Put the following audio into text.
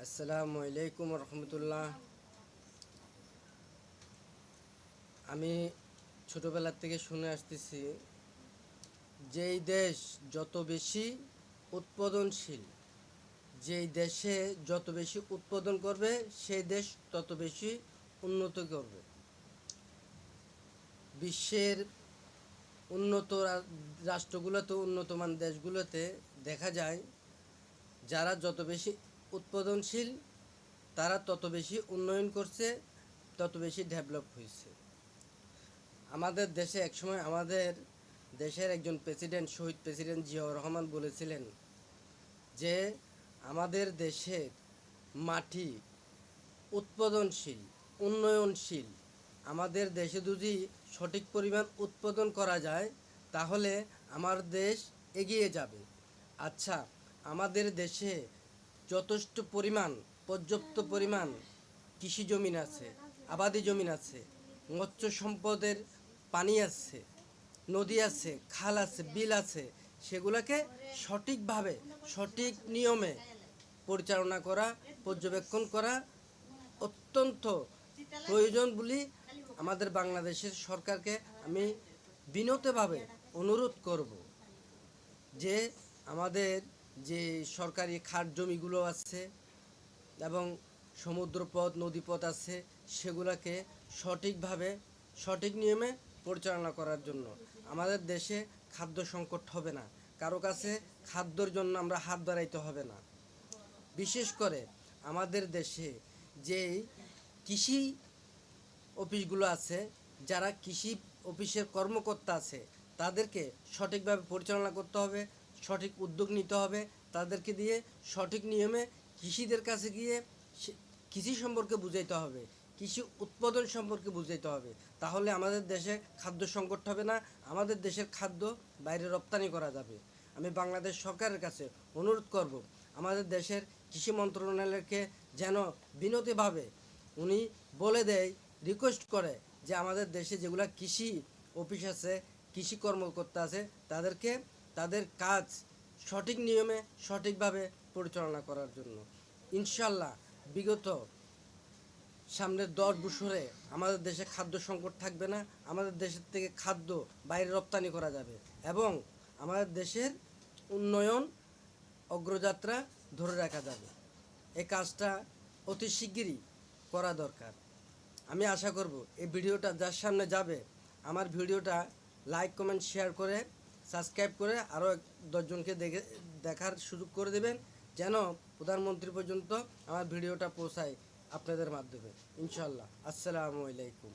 আসসালামু আলাইকুম রহমতুল্লাহ। আমি ছোটোবেলার থেকে শুনে আসতেছি, যেই দেশ যত বেশি উৎপাদনশীল, যেই দেশে যত বেশি উৎপাদন করবে সেই দেশ তত বেশি উন্নত করবে। বিশ্বের উন্নত রাষ্ট্রগুলোতে, উন্নতমান দেশগুলোতে দেখা যায় যারা যত বেশি উৎপাদনশীল তারা তত বেশি উন্নয়ন করছে, তত বেশি ডেভেলপ হয়েছে। আমাদের দেশে একসময় আমাদের দেশের একজন প্রেসিডেন্ট, শহীদ প্রেসিডেন্ট জিয়াউর রহমান বলেছিলেন যে আমাদের দেশের মাটি উৎপাদনশীল, উন্নয়নশীল। আমাদের দেশে যদি সঠিক পরিমাণ উৎপাদন করা যায় তাহলে আমার দেশ এগিয়ে যাবে। আচ্ছা, আমাদের দেশে যথেষ্ট পরিমাণ, পর্যাপ্ত পরিমাণ কৃষি জমিন আছে, আবাদি জমিন আছে, মৎস্য সম্পদের পানি আছে, নদী আছে, খাল আছে, বিল আছে। সেগুলোকে সঠিকভাবে, সঠিক নিয়মে পরিচালনা করা, পর্যবেক্ষণ করা অত্যন্ত প্রয়োজন বলে আমাদের বাংলাদেশের সরকারকে আমি বিনীতভাবে অনুরোধ করব যে আমাদের যে সরকারি খাট জমিগুলো আছে এবং সমুদ্রপথ, নদীপথ আছে, সেগুলোকে সঠিকভাবে, সঠিক নিয়মে পরিচালনা করার জন্য। আমাদের দেশে খাদ্য সংকট হবে না, কারো কাছে খাদ্যর জন্য আমরা হাত বাড়াইতে হবে না। বিশেষ করে আমাদের দেশে যেই কৃষি অফিসগুলো আছে, যারা কৃষি অফিসের কর্মকর্তা আছে, তাদেরকে সঠিকভাবে পরিচালনা করতে হবে, সঠিক উদ্যোগ নিতে হবে, তাদেরকে দিয়ে সঠিক নিয়মে কৃষিদের কাছে গিয়ে কৃষি সম্পর্কে বুঝাইতে হবে, কৃষি উৎপাদন সম্পর্কে বুঝাইতে হবে। তাহলে আমাদের দেশে খাদ্য সংকট হবে না, আমাদের দেশের খাদ্য বাইরে রপ্তানি করা যাবে। আমি বাংলাদেশ সরকারের কাছে অনুরোধ করব, আমাদের দেশের কৃষি মন্ত্রণালয়কে যেন বিনতিভাবে উনি বলে দেয়, রিকোয়েস্ট করে যে আমাদের দেশে যেগুলো কৃষি অফিস আছে, কৃষি কর্মকর্তা আছে, তাদেরকে তাদের কাজ সঠিক নিয়মে, সঠিকভাবে পরিচালনা করার জন্য। ইনশাল্লাহ বিগত সামনের 10 বছরে আমাদের দেশে খাদ্য সংকট থাকবে না, আমাদের দেশের থেকে খাদ্য বাইরে রপ্তানি করা যাবে এবং আমাদের দেশের উন্নয়ন অগ্রযাত্রা ধরে রাখা যাবে। এই কাজটা অতি শিগগিরই করা দরকার। আমি আশা করব এই ভিডিওটা যার সামনে যাবে, আমার ভিডিওটা লাইক, কমেন্ট, শেয়ার করে, সাবস্ক্রাইব করে আরও 10জনকে দেখার সুযোগ করে দেবেন, যেন প্রধানমন্ত্রী পর্যন্ত আমার ভিডিওটা পৌঁছায় আপনাদের মাধ্যমে। ইনশাল্লাহ। আসসালামু আলাইকুম।